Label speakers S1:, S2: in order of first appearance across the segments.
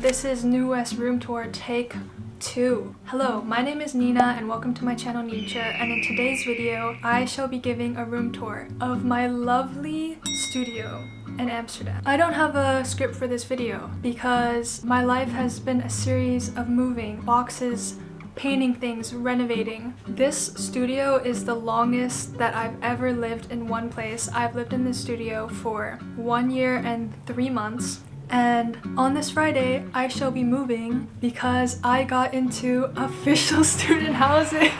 S1: This is New West Room Tour Take 2. Hello, my name is Nina and welcome to my channel Neeintje, and in today's video I shall be giving a room tour of my lovely studio in Amsterdam. I don't have a script for this video because my life has been a series of moving, boxes, painting things, renovating. This studio is the longest that I've ever lived in one place. I've lived in this studio for 1 year and 3 months. And on this Friday, I shall be moving because I got into official student housing.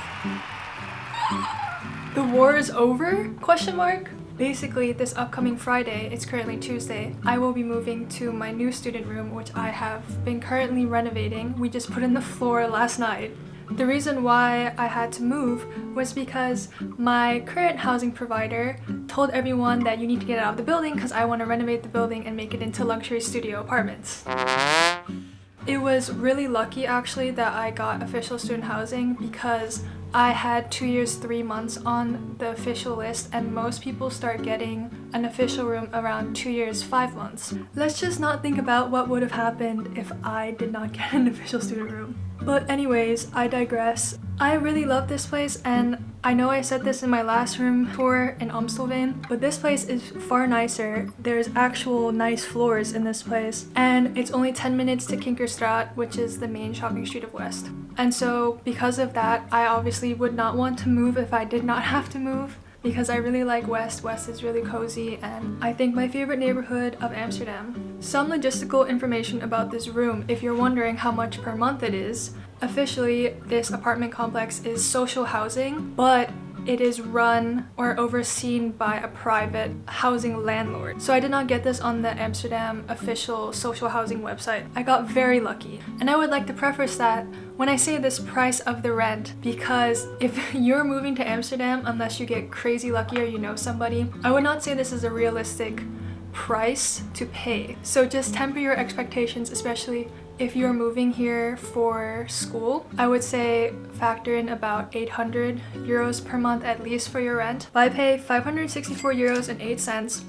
S1: The war is over? Question mark? Basically, this upcoming Friday, it's currently Tuesday, I will be moving to my new student room, which I have been currently renovating. We just put in the floor last night. The reason why I had to move was because my current housing provider told everyone that you need to get out of the building because I want to renovate the building and make it into luxury studio apartments. It was really lucky actually that I got official student housing because I had 2 years 3 months on the official list, and most people start getting an official room around 2 years 5 months. Let's just not think about what would have happened if I did not get an official student room. But anyways, I digress. I really love this place, and I know I said this in my last room tour in Amsterdam, but this place is far nicer. There's actual nice floors in this place, and it's only 10 minutes to Kinkerstraat, which is the main shopping street of West. And so because of that, I obviously would not want to move if I did not have to move, because I really like West. West is really cozy and I think my favorite neighborhood of Amsterdam. Some logistical information about this room, if you're wondering how much per month it is. Officially, this apartment complex is social housing, but it is run or overseen by a private housing landlord. So I did not get this on the Amsterdam official social housing website. I got very lucky. And I would like to preface that when I say this price of the rent, because if you're moving to Amsterdam, unless you get crazy lucky or you know somebody, I would not say this is a realistic price to pay. So just temper your expectations, especially if you're moving here for school. I would say factor in about 800 euros per month at least for your rent. I pay 564 euros and 8 cents,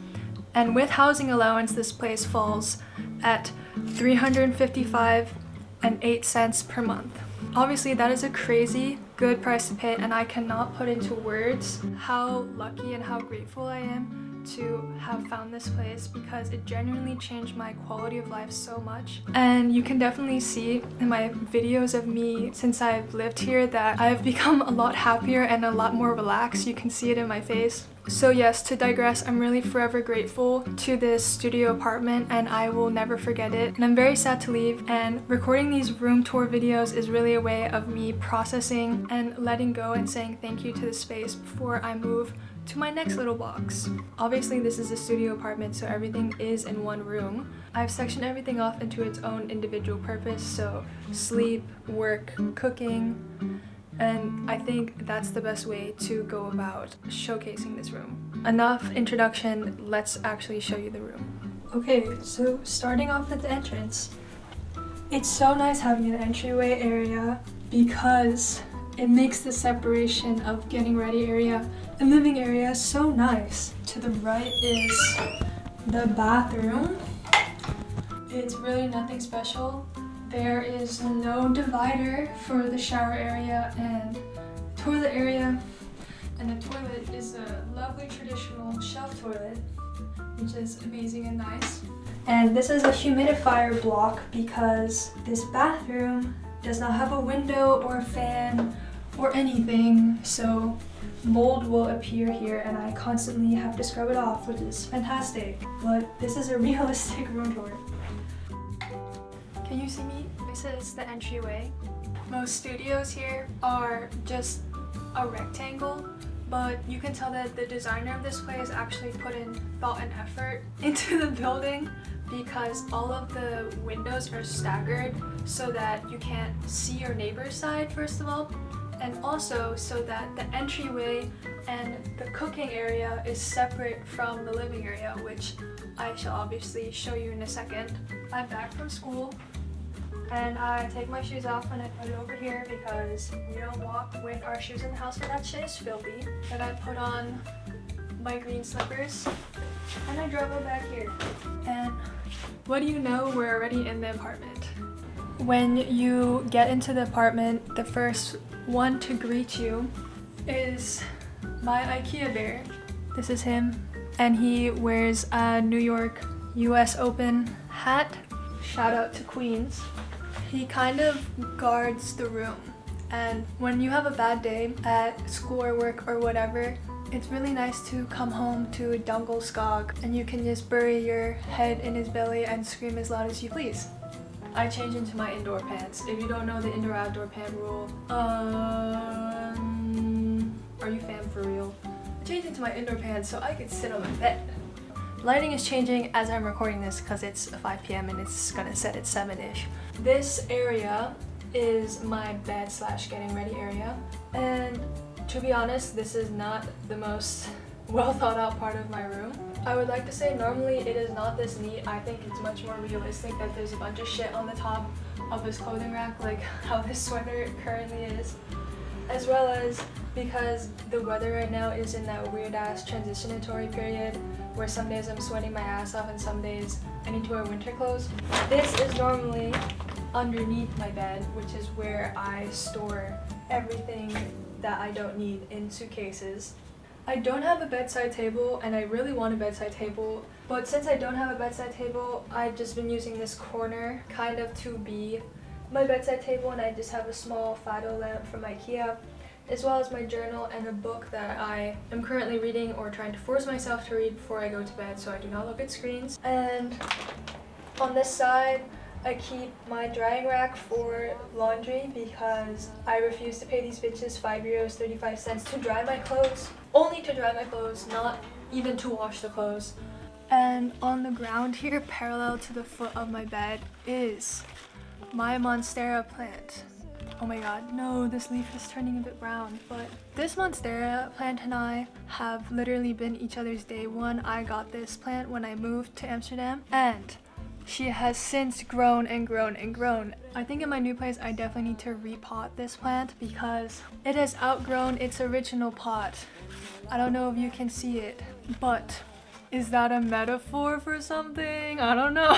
S1: and with housing allowance this place falls at 355 and 8 cents per month. Obviously that is a crazy good price to pay, and I cannot put into words how lucky and how grateful I am to have found this place, because it genuinely changed my quality of life so much. And you can definitely see in my videos of me since I've lived here that I've become a lot happier and a lot more relaxed. You can see it in my face. So yes, to digress, I'm really forever grateful to this studio apartment and I will never forget it. And I'm very sad to leave, and recording these room tour videos is really a way of me processing and letting go and saying thank you to the space before I move to my next little box. Obviously this is a studio apartment, so everything is in one room. I've sectioned everything off into its own individual purpose, so sleep, work, cooking, and I think that's the best way to go about showcasing this room. Enough introduction, let's actually show you the room. Okay, so starting off at the entrance. It's so nice having an entryway area because it makes the separation of getting ready area and living area so nice. To the right is the bathroom. It's really nothing special. There is no divider for the shower area and toilet area. And the toilet is a lovely traditional shelf toilet, which is amazing and nice. And this is a humidifier block because this bathroom does not have a window or a fan or anything, so mold will appear here and I constantly have to scrub it off, which is fantastic. But this is a realistic room tour. Can you see me? This is the entryway. Most studios here are just a rectangle, but you can tell that the designer of this place actually put in thought and effort into the building, because all of the windows are staggered so that you can't see your neighbor's side first of all, and also so that the entryway and the cooking area is separate from the living area, which I shall obviously show you in a second. I'm back from school and I take my shoes off and I put it over here because we don't walk with our shoes in the house, for that shit is filthy. Then I put on my green slippers And I drove it back here. And what do you know, we're already in the apartment. When you get into the apartment, the first one to greet you is my Ikea bear. This is him, and he wears a New York US Open hat. Shout out to Queens. He kind of guards the room, and when you have a bad day at school or work or whatever, it's really nice to come home to a Dungle Skog and you can just bury your head in his belly and scream as loud as you please. I change into my indoor pants. If you don't know the indoor-outdoor pant rule, are you fam for real? I changed into my indoor pants so I could sit on my bed. Lighting is changing as I'm recording this because it's 5 p.m. and it's gonna set at 7-ish. This area is my bed / getting ready area, and to be honest, this is not the most well thought out part of my room. I would like to say normally it is not this neat. I think it's much more realistic that there's a bunch of shit on the top of this clothing rack, like how this sweater currently is, as well as because the weather right now is in that weird ass transitionatory period where some days I'm sweating my ass off and some days I need to wear winter clothes. This is normally underneath my bed, which is where I store everything that I don't need in suitcases. I don't have a bedside table and I really want a bedside table, but since I don't have a bedside table, I've just been using this corner kind of to be my bedside table, and I just have a small Fido lamp from Ikea, as well as my journal and a book that I am currently reading or trying to force myself to read before I go to bed so I do not look at screens. And on this side, I keep my drying rack for laundry because I refuse to pay these bitches €5.35 to dry my clothes. Only to dry my clothes, not even to wash the clothes. And on the ground here, parallel to the foot of my bed, is my Monstera plant. Oh my god, no, this leaf is turning a bit brown. But this Monstera plant and I have literally been each other's day one. I got this plant when I moved to Amsterdam, and she has since grown and grown and grown. I think in my new place I definitely need to repot this plant because it has outgrown its original pot. I don't know if you can see it, but is that a metaphor for something? I don't know.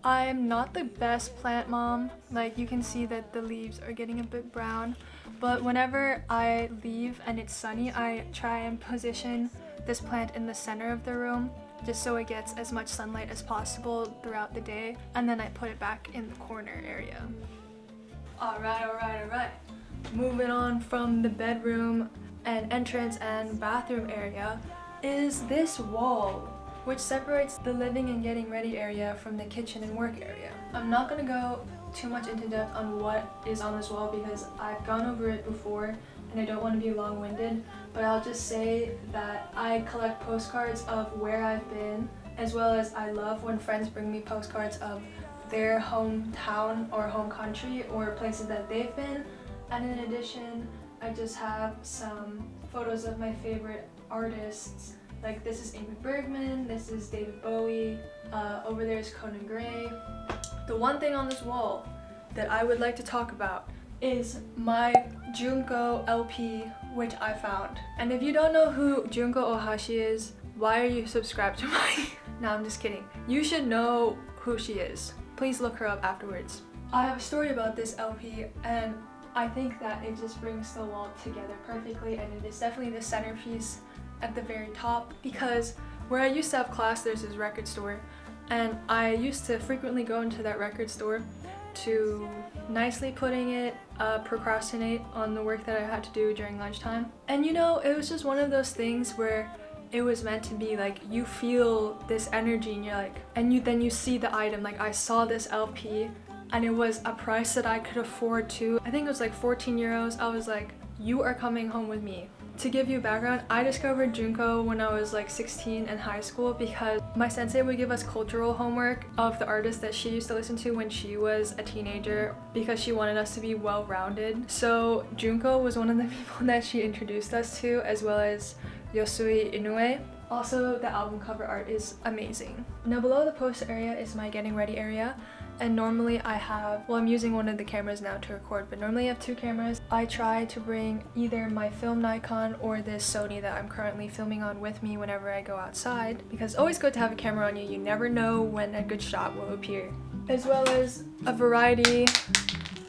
S1: I'm not the best plant mom. Like, you can see that the leaves are getting a bit brown, but whenever I leave and it's sunny, I try and position this plant in the center of the room just so it gets as much sunlight as possible throughout the day, and then I put it back in the corner area. Alright. Moving on from the bedroom and entrance and bathroom area is this wall, which separates the living and getting ready area from the kitchen and work area. I'm not gonna go too much into depth on what is on this wall because I've gone over it before and I don't want to be long-winded, but I'll just say that I collect postcards of where I've been, as well as I love when friends bring me postcards of their hometown or home country or places that they've been. And in addition, I just have some photos of my favorite artists. Like, this is Ingrid Bergman, this is David Bowie, over there is Conan Gray. The one thing on this wall that I would like to talk about is my Junko LP, which I found. And if you don't know who Junko Ohashi is, why are you subscribed to my... No, I'm just kidding. You should know who she is. Please look her up afterwards. I have a story about this LP, and I think that it just brings the wall together perfectly, and it is definitely the centerpiece at the very top, because where I used to have class, there's this record store, and I used to frequently go into that record store to, nicely putting it, procrastinate on the work that I had to do during lunchtime. And you know, it was just one of those things where it was meant to be like, you feel this energy and you're like, and then you see the item. Like, I saw this LP and it was a price that I could afford to. I think it was like 14 euros. I was like, you are coming home with me. To give you background, I discovered Junko when I was like 16 in high school because my sensei would give us cultural homework of the artists that she used to listen to when she was a teenager because she wanted us to be well-rounded. So Junko was one of the people that she introduced us to, as well as Yosui Inoue. Also, the album cover art is amazing. Now below the poster area is my getting ready area, and normally I have, well, I'm using one of the cameras now to record, but normally I have 2 cameras. I try to bring either my film Nikon or this Sony that I'm currently filming on with me whenever I go outside, because it's always good to have a camera on you. You never know when a good shot will appear. As well as a variety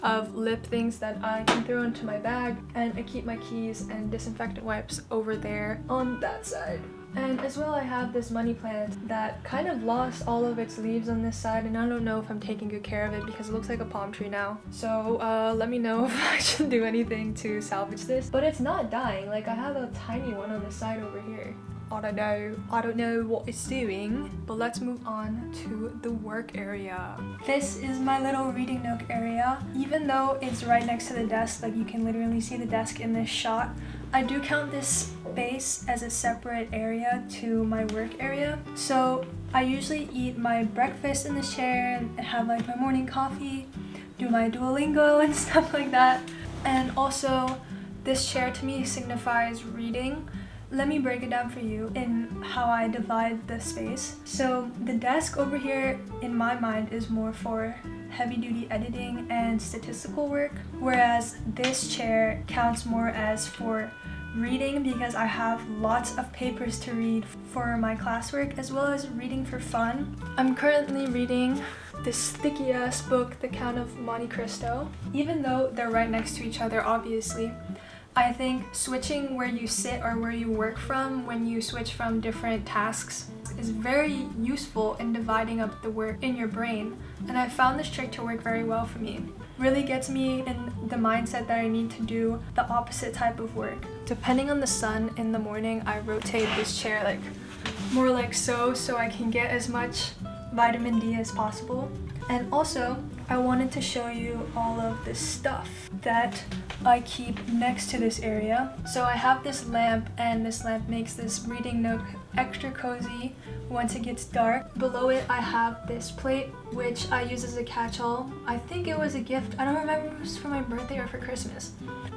S1: of lip things that I can throw into my bag, and I keep my keys and disinfectant wipes over there on that side. And as well, I have this money plant that kind of lost all of its leaves on this side, and I don't know if I'm taking good care of it because it looks like a palm tree now. So let me know if I should do anything to salvage this. But it's not dying. Like, I have a tiny one on the side over here. I don't know what it's doing, but let's move on to the work area. This is my little reading nook area. Even though it's right next to the desk, like you can literally see the desk in this shot, I do count this space as a separate area to my work area. So I usually eat my breakfast in this chair and have like my morning coffee, do my Duolingo and stuff like that. And also, this chair to me signifies reading. Let me break it down for you in how I divide the space. So the desk over here in my mind is more for heavy-duty editing and statistical work, whereas this chair counts more as for reading because I have lots of papers to read for my classwork, as well as reading for fun. I'm currently reading this sticky ass book, The Count of Monte Cristo. Even though they're right next to each other, obviously, I think switching where you sit or where you work from when you switch from different tasks is very useful in dividing up the work in your brain, and I found this trick to work very well for me. Really gets me in the mindset that I need to do the opposite type of work. Depending on the sun in the morning, I rotate this chair like more like so I can get as much vitamin D as possible. And also, I wanted to show you all of this stuff that I keep next to this area. So I have this lamp, and this lamp makes this reading nook extra cozy once it gets dark. Below it, I have this plate, which I use as a catch-all. I think it was a gift. I don't remember if it was for my birthday or for Christmas,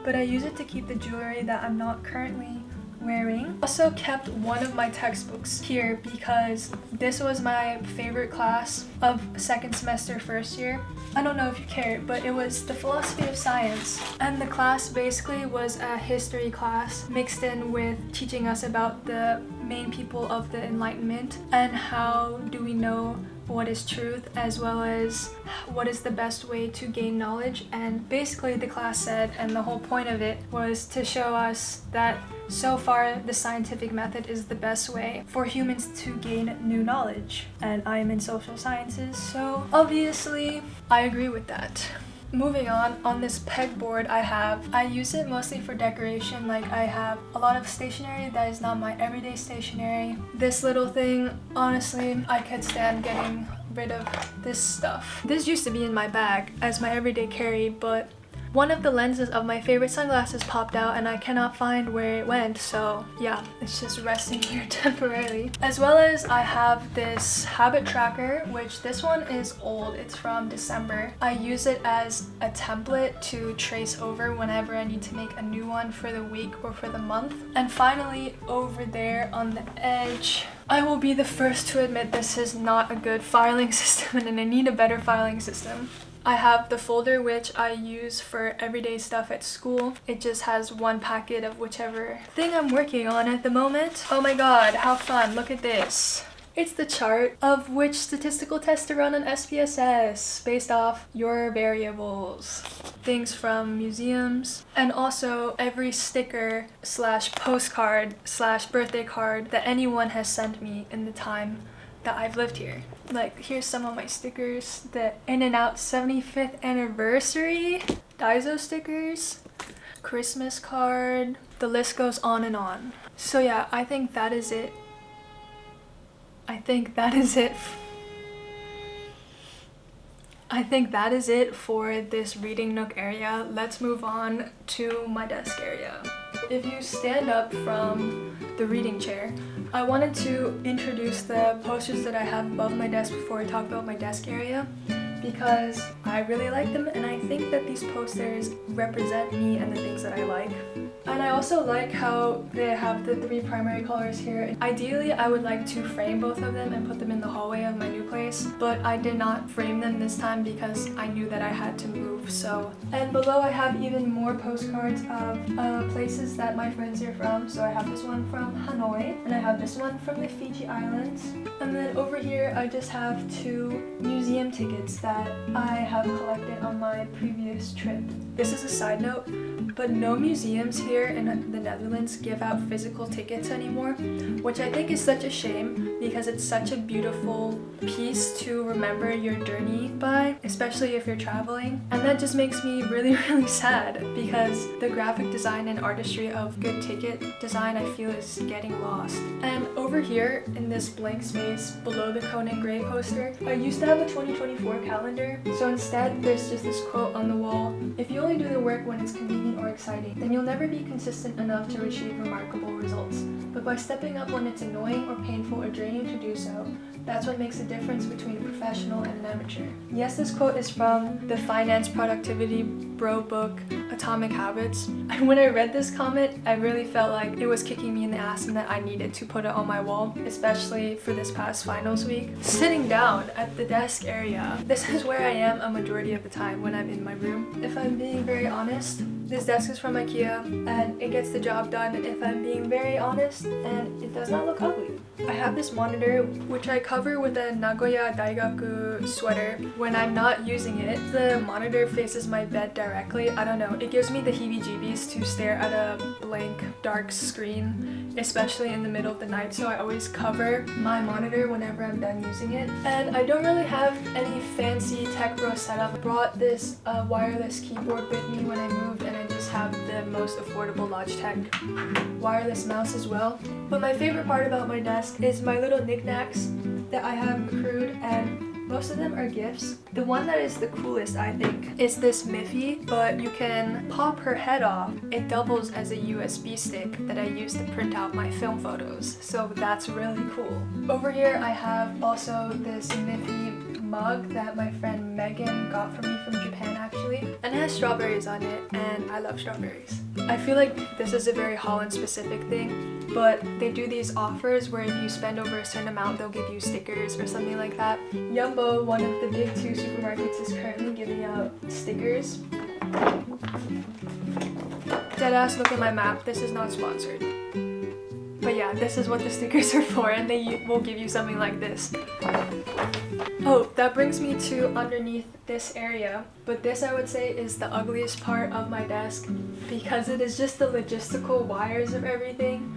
S1: but I use it to keep the jewelry that I'm not currently wearing. Also kept one of my textbooks here because this was my favorite class of second semester first year. I don't know if you care, but it was the philosophy of science, and the class basically was a history class mixed in with teaching us about the main people of the Enlightenment and how do we know what is truth, as well as what is the best way to gain knowledge. And basically the class said, and the whole point of it was to show us that so far the scientific method is the best way for humans to gain new knowledge. And I am in social sciences, so obviously I agree with that. Moving on this pegboard I use it mostly for decoration. Like, I have a lot of stationery that is not my everyday stationery. This little thing, honestly, I could stand getting rid of this stuff. This used to be in my bag as my everyday carry, but one of the lenses of my favorite sunglasses popped out and I cannot find where it went, so yeah, it's just resting here temporarily. As well as I have this habit tracker, which this one is old, it's from December. I use it as a template to trace over whenever I need to make a new one for the week or for the month. And finally, over there on the edge, I will be the first to admit this is not a good filing system and I need a better filing system. I have the folder which I use for everyday stuff at school. It just has one packet of whichever thing I'm working on at the moment. Oh my god, how fun, look at this. It's the chart of which statistical test to run on SPSS based off your variables. Things from museums, and also every sticker slash postcard slash birthday card that anyone has sent me in the time that I've lived here. Like, here's some of my stickers. The In-N-Out 75th anniversary, Daiso stickers, Christmas card, the list goes on and on. So yeah, I think that is it. I think that is it for this reading nook area. Let's move on to my desk area. If you stand up from the reading chair, I wanted to introduce the posters that I have above my desk before I talk about my desk area, because I really like them and I think that these posters represent me and the things that I like. I And I also like how they have the 3 primary colors here. Ideally, I would like to frame both of them and put them in the hallway of my new place, but I did not frame them this time because I knew that I had to move. So, and below I have even more postcards of places that my friends are from. So I have this one from Hanoi, and I have this one from the Fiji Islands. And then over here I just have 2 museum tickets that I have collected on my previous trip. This is a side note, but no museums here in the Netherlands give out physical tickets anymore, which I think is such a shame because it's such a beautiful piece to remember your journey by, especially if you're traveling. And that just makes me really, really sad because the graphic design and artistry of good ticket design I feel is getting lost. And over here in this blank space below the Conan Gray poster, I used to have a 2024 calendar, so instead there's just this quote on the wall: "If you only do the work when it's convenient or exciting, then you'll never be consistent enough to achieve remarkable results. But by stepping up when it's annoying or painful or draining to do so, that's what makes the difference between a professional and an amateur." Yes, this quote is from the finance productivity bro book, Atomic Habits. And when I read this comment, I really felt like it was kicking me in the ass and that I needed to put it on my wall, especially for this past finals week. Sitting down at the desk area, this is where I am a majority of the time when I'm in my room. If I'm being very honest, this desk is from Ikea and it gets the job done if I'm being very honest, and it does not look ugly. I have this monitor which I cover with a Nagoya Daigaku sweater. When I'm not using it, the monitor faces my bed directly. I don't know, it gives me the heebie-jeebies to stare at a blank dark screen, especially in the middle of the night, so I always cover my monitor whenever I'm done using it. And I don't really have any fancy tech bro setup. I brought this wireless keyboard with me when I moved, and I just have the most affordable Logitech wireless mouse as well. But my favorite part about my desk is my little knickknacks that I have accrued, and most of them are gifts. The one that is the coolest, I think, is this Miffy, but you can pop her head off. It doubles as a USB stick that I use to print out my film photos, so that's really cool. Over here I have also this Miffy mug that my friend Megan got for me from Japan actually, and it has strawberries on it, and I love strawberries. I feel like this is a very Holland specific thing, but they do these offers where if you spend over a certain amount they'll give you stickers or something like that. Jumbo, one of the big 2 supermarkets, is currently giving out stickers. Deadass, look at my map, this is not sponsored. But yeah, this is what the stickers are for, and they will give you something like this. Oh, that brings me to underneath this area, but this I would say is the ugliest part of my desk because it is just the logistical wires of everything.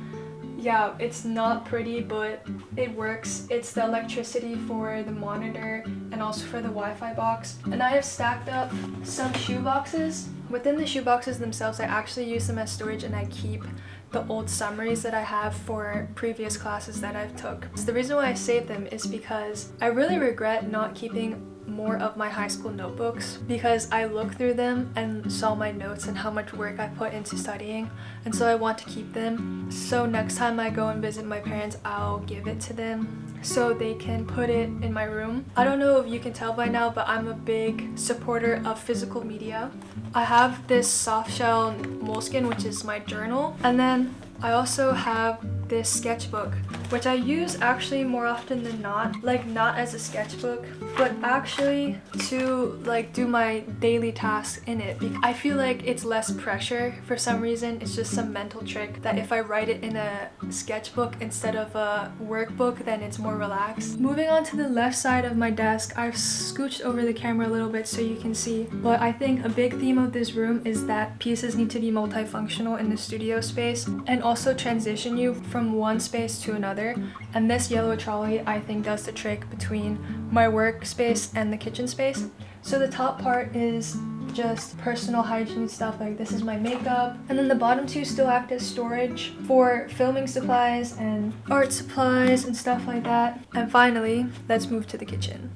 S1: Yeah, it's not pretty, but it works. It's the electricity for the monitor and also for the Wi-Fi box. And I have stacked up some shoe boxes. Within the shoe boxes themselves, I actually use them as storage, and I keep the old summaries that I have for previous classes that I've took. So the reason why I saved them is because I really regret not keeping more of my high school notebooks because I looked through them and saw my notes and how much work I put into studying, and so I want to keep them. So next time I go and visit my parents, I'll give it to them so they can put it in my room. I don't know if you can tell by now, but I'm a big supporter of physical media. I have this soft shell moleskin, which is my journal, and then I also have this sketchbook, which I use actually more often than not, like not as a sketchbook, but actually to like do my daily tasks in it. I feel like it's less pressure for some reason. It's just some mental trick that if I write it in a sketchbook instead of a workbook, then it's more relaxed. Moving on to the left side of my desk, I've scooched over the camera a little bit so you can see, but I think a big theme of this room is that pieces need to be multifunctional in the studio space and also transition you from one space to another, and this yellow trolley I think does the trick between my workspace and the kitchen space. So the top part is just personal hygiene stuff, like this is my makeup, and then the bottom 2 still act as storage for filming supplies and art supplies and stuff like that. And finally, let's move to the kitchen.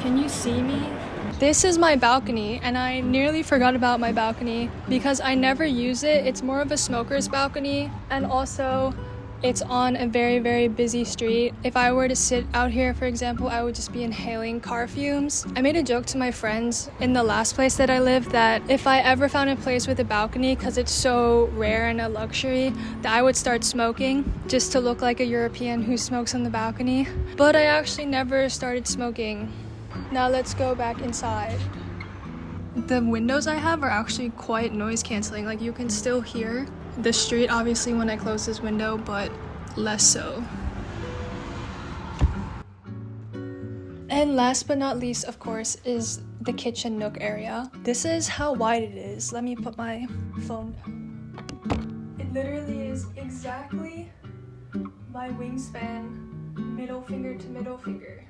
S1: Can you see me? This is my balcony, and I nearly forgot about my balcony because I never use it. It's more of a smoker's balcony, and also It's on a very, very busy street. If I were to sit out here, for example, I would just be inhaling car fumes. I made a joke to my friends in the last place that I lived that if I ever found a place with a balcony, because it's so rare and a luxury, that I would start smoking just to look like a European who smokes on the balcony. But I actually never started smoking. Now let's go back inside. The windows I have are actually quite noise canceling. Like you can still hear the street obviously when I close this window, but less so. And last but not least, of course, is the kitchen nook area. This is how wide it is. Let me put my phone down. It literally is exactly my wingspan, middle finger to middle finger.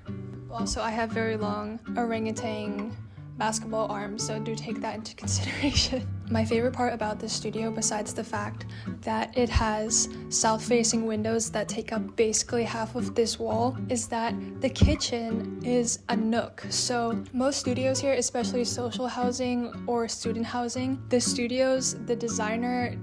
S1: Also, I have very long orangutan basketball arms, so do take that into consideration. My favorite part about this studio, besides the fact that it has south-facing windows that take up basically half of this wall, is that the kitchen is a nook. So most studios here, especially social housing or student housing, the studios, the designer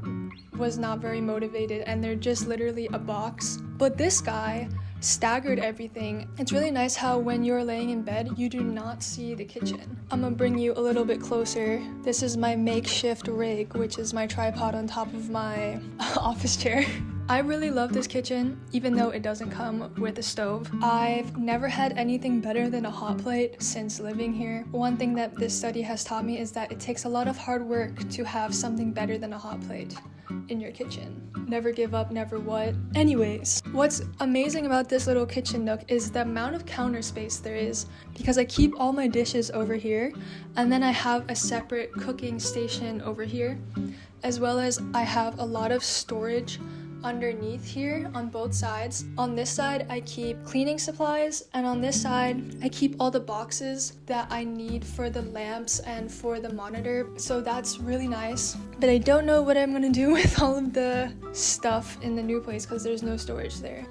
S1: was not very motivated and they're just literally a box. But this guy staggered everything. It's really nice how when you're laying in bed, you do not see the kitchen. I'm gonna bring you a little bit closer. This is my makeshift rig, which is my tripod on top of my office chair. I really love this kitchen, even though it doesn't come with a stove. I've never had anything better than a hot plate since living here. One thing that this study has taught me is that it takes a lot of hard work to have something better than a hot plate in your kitchen. Never give up, never what. Anyways, what's amazing about this little kitchen nook is the amount of counter space there is, because I keep all my dishes over here, and then I have a separate cooking station over here, as well as I have a lot of storage underneath here on both sides. On this side, I keep cleaning supplies, and on this side, I keep all the boxes that I need for the lamps and for the monitor. So that's really nice. But I don't know what I'm gonna do with all of the stuff in the new place because there's no storage there.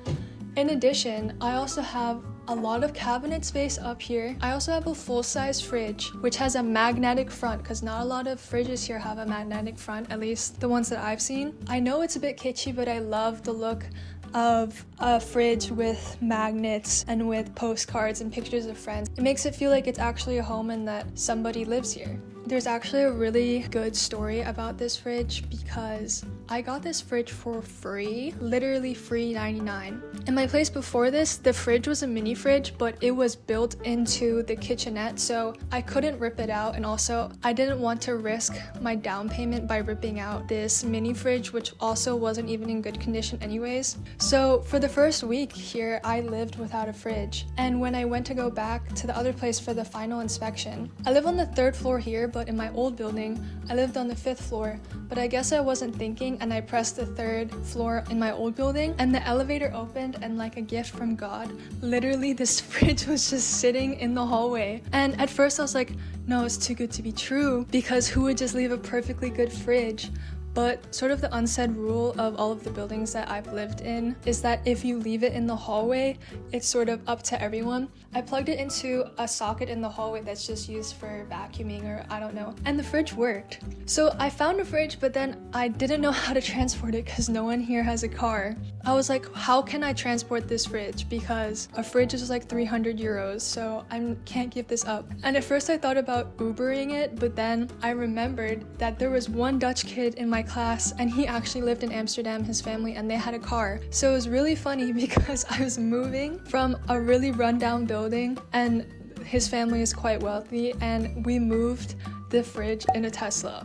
S1: In addition, I also have a lot of cabinet space up here. I also have a full-size fridge, which has a magnetic front, because not a lot of fridges here have a magnetic front, at least the ones that I've seen. I know it's a bit kitschy, but I love the look of a fridge with magnets and with postcards and pictures of friends. It makes it feel like it's actually a home and that somebody lives here. There's actually a really good story about this fridge because I got this fridge for free, literally free 99. In my place before this, the fridge was a mini fridge, but it was built into the kitchenette, so I couldn't rip it out, and also I didn't want to risk my down payment by ripping out this mini fridge, which also wasn't even in good condition anyways. So for the first week here, I lived without a fridge, and when I went to go back to the other place for the final inspection, I live on the 3rd floor here, but in my old building, I lived on the 5th floor, but I guess I wasn't thinking and I pressed the 3rd floor in my old building and the elevator opened, and like a gift from God, literally this fridge was just sitting in the hallway. And at first I was like, no, it's too good to be true, because who would just leave a perfectly good fridge? But sort of the unsaid rule of all of the buildings that I've lived in is that if you leave it in the hallway, it's sort of up to everyone. I plugged it into a socket in the hallway that's just used for vacuuming, or I don't know, and the fridge worked. So I found a fridge, but then I didn't know how to transport it because no one here has a car. I was like, how can I transport this fridge? Because a fridge is like 300 euros, so I can't give this up. And at first I thought about Ubering it, but then I remembered that there was one Dutch kid in my class and he actually lived in Amsterdam, his family, and they had a car. So it was really funny because I was moving from a really rundown building and his family is quite wealthy, and we moved the fridge in a Tesla.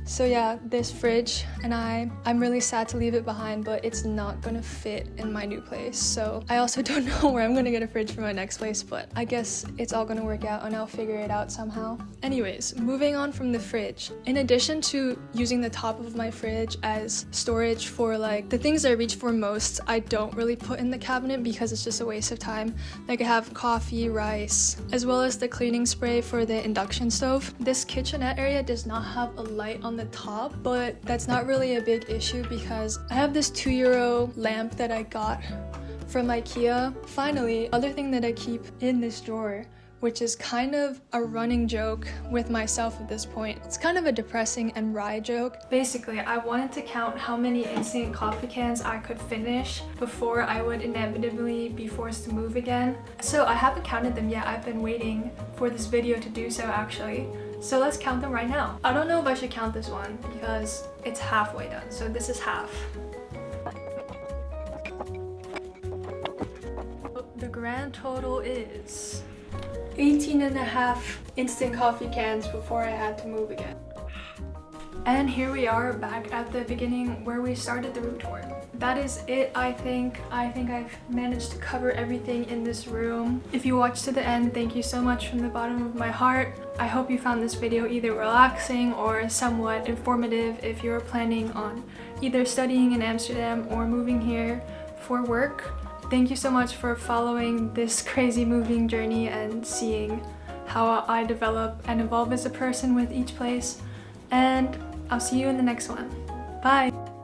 S1: So yeah, this fridge, and I'm really sad to leave it behind, but it's not gonna fit in my new place. So I also don't know where I'm gonna get a fridge for my next place, but I guess it's all gonna work out and I'll figure it out somehow. Anyways, moving on from the fridge. In addition to using the top of my fridge as storage for like the things I reach for most, I don't really put in the cabinet because it's just a waste of time. Like I have coffee, rice, as well as the cleaning spray for the induction stove. This kitchenette area does not have a light on the top, but that's not really a big issue because I have this €2 lamp that I got from Ikea. Finally, other thing that I keep in this drawer, which is kind of a running joke with myself at this point. It's kind of a depressing and wry joke. Basically, I wanted to count how many instant coffee cans I could finish before I would inevitably be forced to move again. So I haven't counted them yet. I've been waiting for this video to do so actually. So let's count them right now. I don't know if I should count this one because it's halfway done. So this is half. The grand total is 18.5 instant coffee cans before I had to move again. And here we are back at the beginning where we started the room tour. That is it, I think. I think I've managed to cover everything in this room. If you watched to the end, thank you so much from the bottom of my heart. I hope you found this video either relaxing or somewhat informative if you're planning on either studying in Amsterdam or moving here for work. Thank you so much for following this crazy moving journey and seeing how I develop and evolve as a person with each place. And I'll see you in the next one. Bye!